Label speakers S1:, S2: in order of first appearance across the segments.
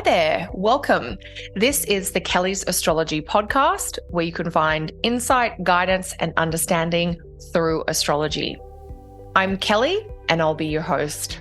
S1: Hi there, welcome. This is the Kelly's Astrology podcast, where you can find insight, guidance, and understanding through astrology. I'm Kelly, and I'll be your host.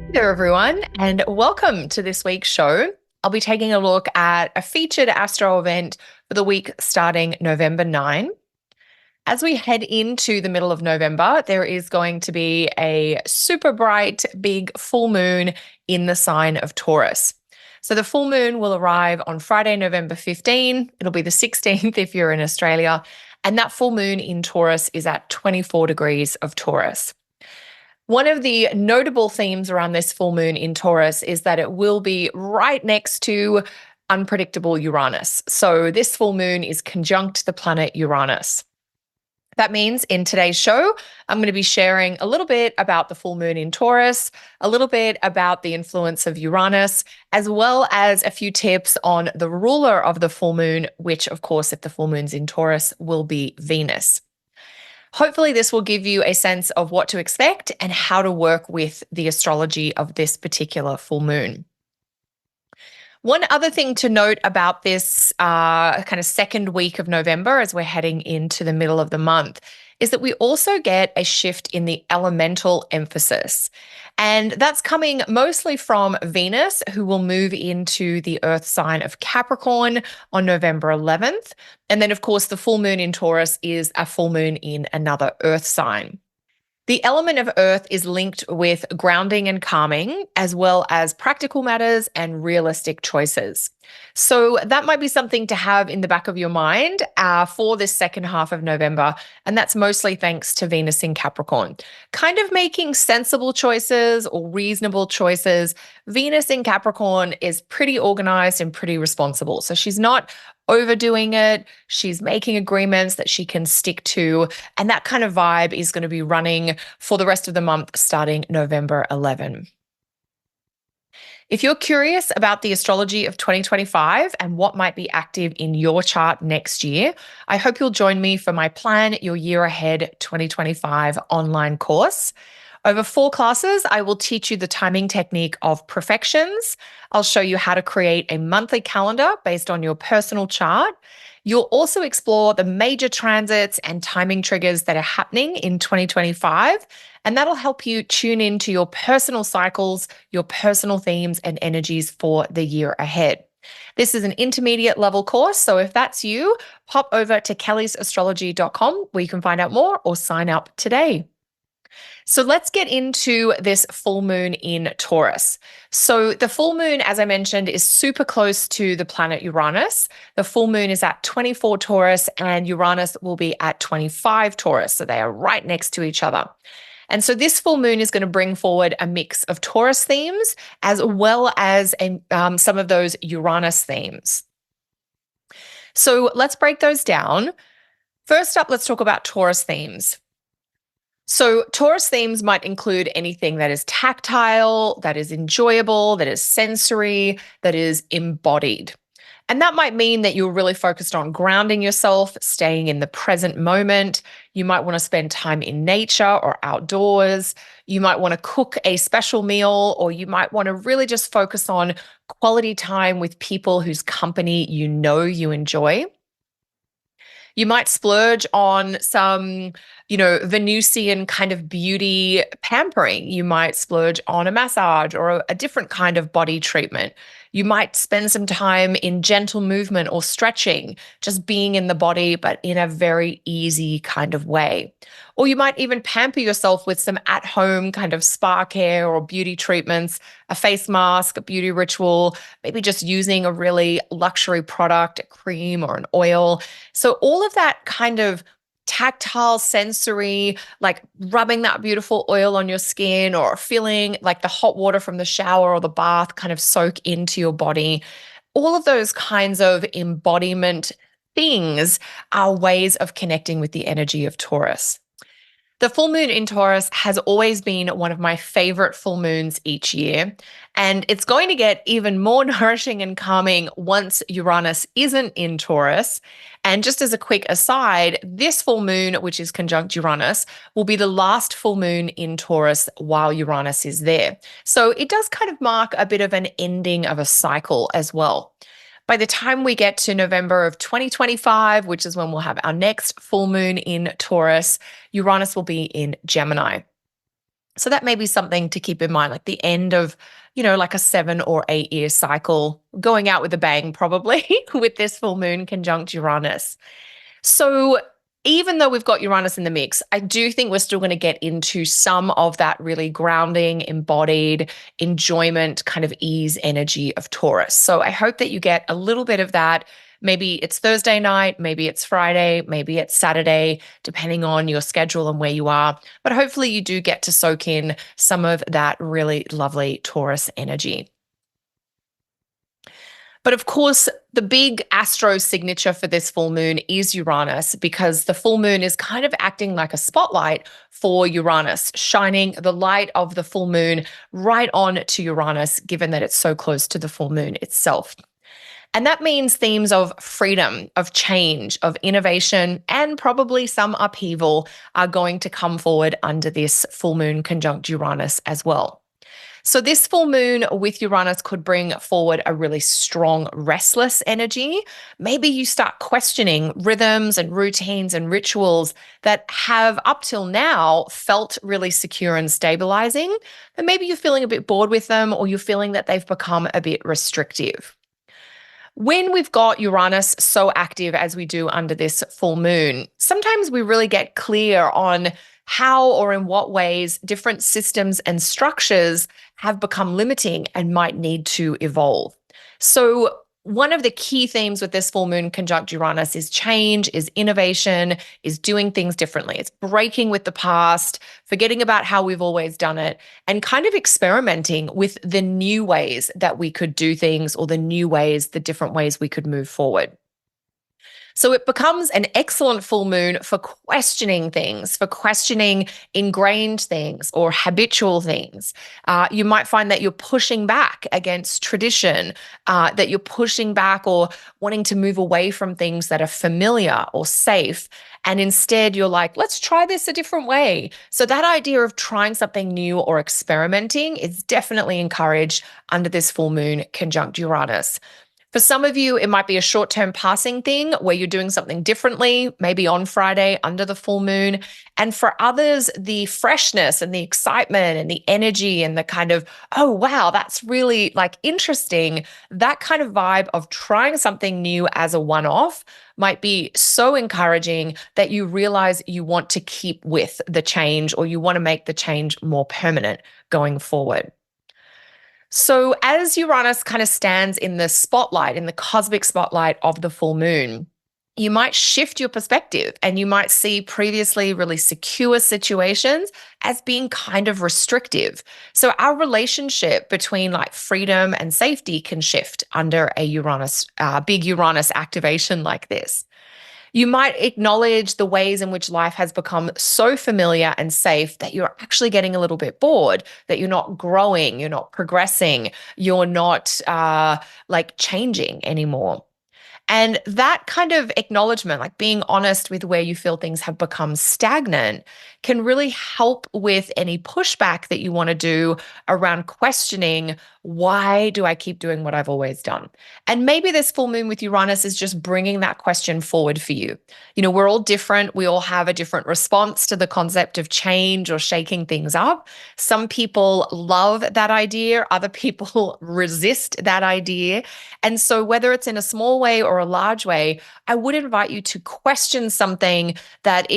S1: Hey there, everyone, and welcome to this week's show. I'll be taking a look at a featured astro event for the week starting November 9. As we head into the middle of November, there is going to be a super bright, big full moon in the sign of Taurus. So the full moon will arrive on Friday, November 15. It'll be the 16th if you're in Australia. And that full moon in Taurus is at 24 degrees of Taurus. One of the notable themes around this full moon in Taurus is that it will be right next to unpredictable Uranus. So this full moon is conjunct the planet Uranus. That means in today's show, I'm going to be sharing a little bit about the full moon in Taurus, a little bit about the influence of Uranus, as well as a few tips on the ruler of the full moon, which, of course, if the full moon's in Taurus, will be Venus. Hopefully, this will give you a sense of what to expect and how to work with the astrology of this particular full moon. One other thing to note about this kind of second week of November as we're heading into the middle of the month is that we also get a shift in the elemental emphasis. And that's coming mostly from Venus, who will move into the earth sign of Capricorn on November 11th. And then, of course, the full moon in Taurus is a full moon in another earth sign. The element of earth is linked with grounding and calming, as well as practical matters and realistic choices. So that might be something to have in the back of your mind for this second half of November. And that's mostly thanks to Venus in Capricorn. Kind of making sensible choices or reasonable choices. Venus in Capricorn is pretty organized and pretty responsible. So she's not overdoing it. She's making agreements that she can stick to. And that kind of vibe is going to be running for the rest of the month starting November 11. If you're curious about the astrology of 2025 and what might be active in your chart next year, I hope you'll join me for my Plan Your Year Ahead 2025 online course. Over 4 classes, I will teach you the timing technique of profections. I'll show you how to create a monthly calendar based on your personal chart. You'll also explore the major transits and timing triggers that are happening in 2025, and that'll help you tune into your personal cycles, your personal themes and energies for the year ahead. This is an intermediate level course, so if that's you, pop over to kellysastrology.com where you can find out more or sign up today. So let's get into this full moon in Taurus. So the full moon, as I mentioned, is super close to the planet Uranus. The full moon is at 24 Taurus and Uranus will be at 25 Taurus. So they are right next to each other. And so this full moon is going to bring forward a mix of Taurus themes as well as some of those Uranus themes. So let's break those down. First up, let's talk about Taurus themes. So Taurus themes might include anything that is tactile, that is enjoyable, that is sensory, that is embodied. And that might mean that you're really focused on grounding yourself, staying in the present moment. You might want to spend time in nature or outdoors. You might want to cook a special meal, or you might want to really just focus on quality time with people whose company you know you enjoy. You might splurge on some, Venusian kind of beauty pampering. You might splurge on a massage or a different kind of body treatment. You might spend some time in gentle movement or stretching, just being in the body, but in a very easy kind of way. Or you might even pamper yourself with some at-home kind of spa care or beauty treatments, a face mask, a beauty ritual, maybe just using a really luxury product, a cream or an oil. So all of that kind of tactile, sensory, like rubbing that beautiful oil on your skin or feeling like the hot water from the shower or the bath kind of soak into your body. All of those kinds of embodiment things are ways of connecting with the energy of Taurus. The full moon in Taurus has always been one of my favorite full moons each year. And it's going to get even more nourishing and calming once Uranus isn't in Taurus. And just as a quick aside, this full moon, which is conjunct Uranus, will be the last full moon in Taurus while Uranus is there. So it does kind of mark a bit of an ending of a cycle as well. By the time we get to November of 2025, which is when we'll have our next full moon in Taurus, Uranus will be in Gemini. So that may be something to keep in mind, like the end of, like a 7 or 8 year cycle, going out with a bang, probably, with this full moon conjunct Uranus. So even though we've got Uranus in the mix, I do think we're still going to get into some of that really grounding, embodied enjoyment, kind of ease energy of Taurus. So I hope that you get a little bit of that. Maybe it's Thursday night, maybe it's Friday, maybe it's Saturday, depending on your schedule and where you are. But hopefully you do get to soak in some of that really lovely Taurus energy. But of course, the big astro signature for this full moon is Uranus, because the full moon is kind of acting like a spotlight for Uranus, shining the light of the full moon right on to Uranus, given that it's so close to the full moon itself. And that means themes of freedom, of change, of innovation, and probably some upheaval are going to come forward under this full moon conjunct Uranus as well. So this full moon with Uranus could bring forward a really strong, restless energy. Maybe you start questioning rhythms and routines and rituals that have up till now felt really secure and stabilizing. And maybe you're feeling a bit bored with them, or you're feeling that they've become a bit restrictive. When we've got Uranus so active as we do under this full moon, sometimes we really get clear on how or in what ways different systems and structures have become limiting and might need to evolve. So one of the key themes with this full moon conjunct Uranus is change, is innovation, is doing things differently. It's breaking with the past, forgetting about how we've always done it, and kind of experimenting with the new ways that we could do things, or the new ways, the different ways we could move forward. So it becomes an excellent full moon for questioning things, for questioning ingrained things or habitual things. You might find that you're pushing back against tradition, that you're pushing back or wanting to move away from things that are familiar or safe. And instead, you're like, let's try this a different way. So that idea of trying something new or experimenting is definitely encouraged under this full moon conjunct Uranus. For some of you, it might be a short-term passing thing where you're doing something differently, maybe on Friday under the full moon. And for others, the freshness and the excitement and the energy and the kind of, oh, wow, that's really like interesting. That kind of vibe of trying something new as a one-off might be so encouraging that you realize you want to keep with the change, or you want to make the change more permanent going forward. So as Uranus kind of stands in the spotlight, in the cosmic spotlight of the full moon, you might shift your perspective, and you might see previously really secure situations as being kind of restrictive. So our relationship between like freedom and safety can shift under a big Uranus activation like this. You might acknowledge the ways in which life has become so familiar and safe that you're actually getting a little bit bored, that you're not growing, you're not progressing, you're not like changing anymore. And that kind of acknowledgement, like being honest with where you feel things have become stagnant, can really help with any pushback that you want to do around questioning, why do I keep doing what I've always done? And maybe this full moon with Uranus is just bringing that question forward for you. We're all different. We all have a different response to the concept of change or shaking things up. Some people love that idea. Other people resist that idea. And so whether it's in a small way or a large way, I would invite you to question something that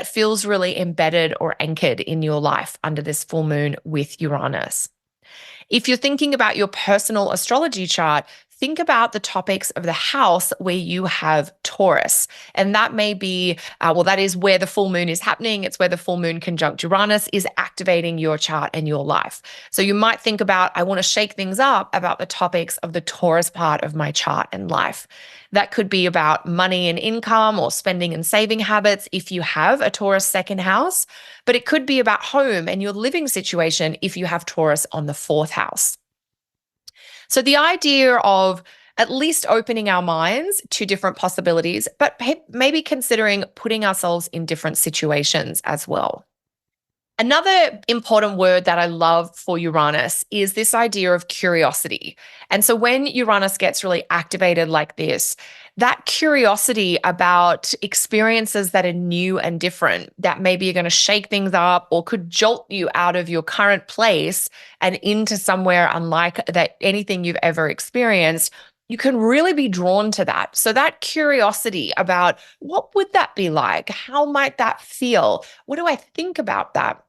S1: feels really embedded or anchored in your life under this full moon with Uranus. If you're thinking about your personal astrology chart, think about the topics of the house where you have Taurus. And that may be, that is where the full moon is happening. It's where the full moon conjunct Uranus is activating your chart and your life. So you might think about, I want to shake things up about the topics of the Taurus part of my chart and life. That could be about money and income or spending and saving habits if you have a Taurus second house, but it could be about home and your living situation if you have Taurus on the fourth house. So the idea of at least opening our minds to different possibilities, but maybe considering putting ourselves in different situations as well. Another important word that I love for Uranus is this idea of curiosity. And so when Uranus gets really activated like this, that curiosity about experiences that are new and different, that maybe are going to shake things up or could jolt you out of your current place and into somewhere unlike that anything you've ever experienced, you can really be drawn to that. So that curiosity about what would that be like? How might that feel? What do I think about that?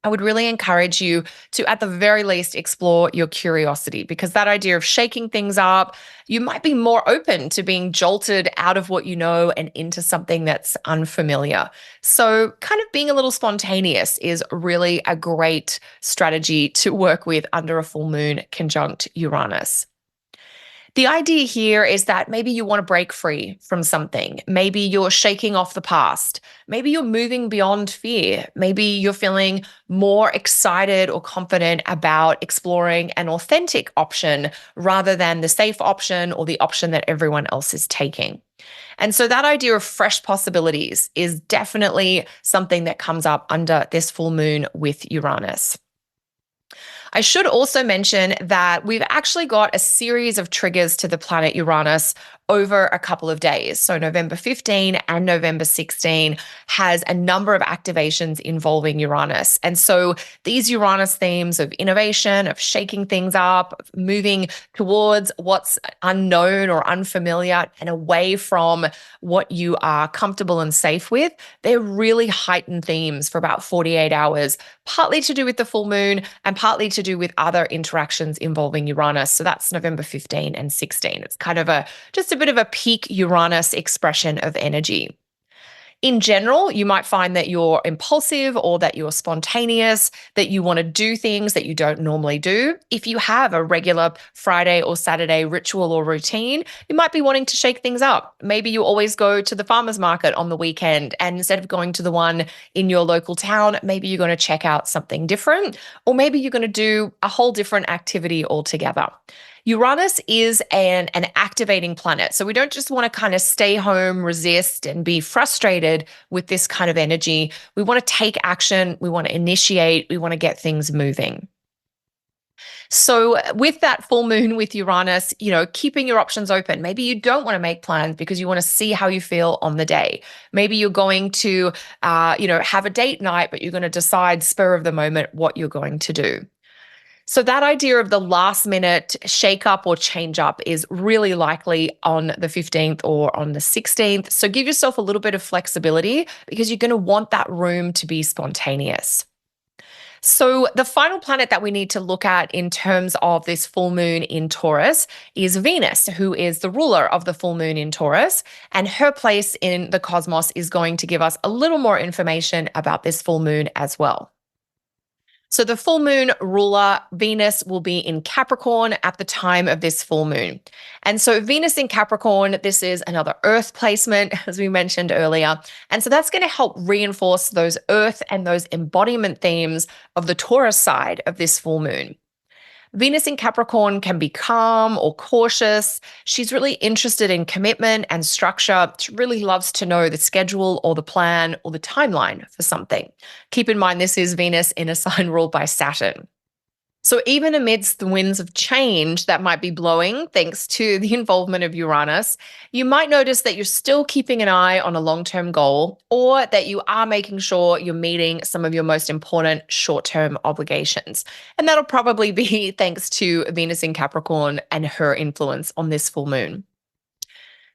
S1: I would really encourage you to, at the very least, explore your curiosity, because that idea of shaking things up, you might be more open to being jolted out of what you know and into something that's unfamiliar. So kind of being a little spontaneous is really a great strategy to work with under a full moon conjunct Uranus. The idea here is that maybe you want to break free from something. Maybe you're shaking off the past. Maybe you're moving beyond fear. Maybe you're feeling more excited or confident about exploring an authentic option rather than the safe option or the option that everyone else is taking. And so that idea of fresh possibilities is definitely something that comes up under this full moon with Uranus. I should also mention that we've actually got a series of triggers to the planet Uranus over a couple of days. So November 15 and November 16 has a number of activations involving Uranus. And so these Uranus themes of innovation, of shaking things up, of moving towards what's unknown or unfamiliar and away from what you are comfortable and safe with, they're really heightened themes for about 48 hours, partly to do with the full moon and partly to do with other interactions involving Uranus. So that's November 15 and 16. It's kind of just a bit of a peak Uranus expression of energy. In general, you might find that you're impulsive or that you're spontaneous, that you want to do things that you don't normally do. If you have a regular Friday or Saturday ritual or routine, you might be wanting to shake things up. Maybe you always go to the farmer's market on the weekend, and instead of going to the one in your local town, maybe you're going to check out something different, or maybe you're going to do a whole different activity altogether. Uranus is an activating planet. So we don't just want to kind of stay home, resist, and be frustrated with this kind of energy. We want to take action. We want to initiate. We want to get things moving. So with that full moon with Uranus, keeping your options open. Maybe you don't want to make plans because you want to see how you feel on the day. Maybe you're going to, have a date night, but you're going to decide spur of the moment what you're going to do. So that idea of the last minute shake up or change up is really likely on the 15th or on the 16th. So give yourself a little bit of flexibility because you're going to want that room to be spontaneous. So the final planet that we need to look at in terms of this full moon in Taurus is Venus, who is the ruler of the full moon in Taurus, and her place in the cosmos is going to give us a little more information about this full moon as well. So the full moon ruler, Venus, will be in Capricorn at the time of this full moon. And so Venus in Capricorn, this is another earth placement, as we mentioned earlier. And so that's going to help reinforce those earth and those embodiment themes of the Taurus side of this full moon. Venus in Capricorn can be calm or cautious. She's really interested in commitment and structure. She really loves to know the schedule or the plan or the timeline for something. Keep in mind, this is Venus in a sign ruled by Saturn. So even amidst the winds of change that might be blowing, thanks to the involvement of Uranus, you might notice that you're still keeping an eye on a long-term goal, or that you are making sure you're meeting some of your most important short-term obligations. And that'll probably be thanks to Venus in Capricorn and her influence on this full moon.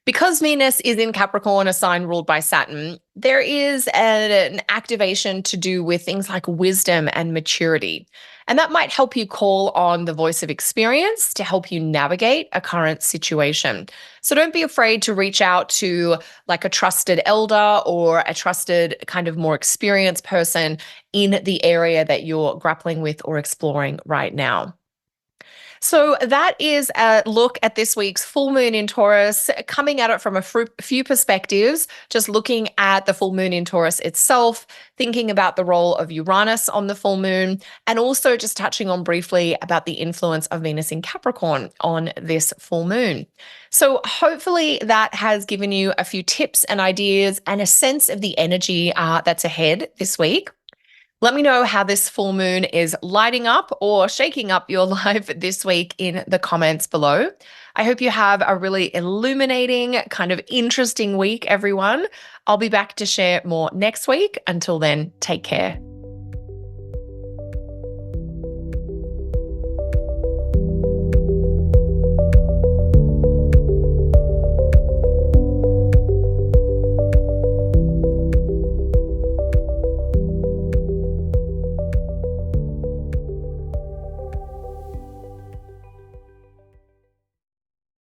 S1: Because Venus is in Capricorn, a sign ruled by Saturn, there is an activation to do with things like wisdom and maturity. And that might help you call on the voice of experience to help you navigate a current situation. So don't be afraid to reach out to like a trusted elder or a trusted kind of more experienced person in the area that you're grappling with or exploring right now. So that is a look at this week's full moon in Taurus, coming at it from a few perspectives, just looking at the full moon in Taurus itself, thinking about the role of Uranus on the full moon, and also just touching on briefly about the influence of Venus in Capricorn on this full moon. So hopefully that has given you a few tips and ideas and a sense of the energy that's ahead this week. Let me know how this full moon is lighting up or shaking up your life this week in the comments below. I hope you have a really illuminating, kind of interesting week, everyone. I'll be back to share more next week. Until then, take care.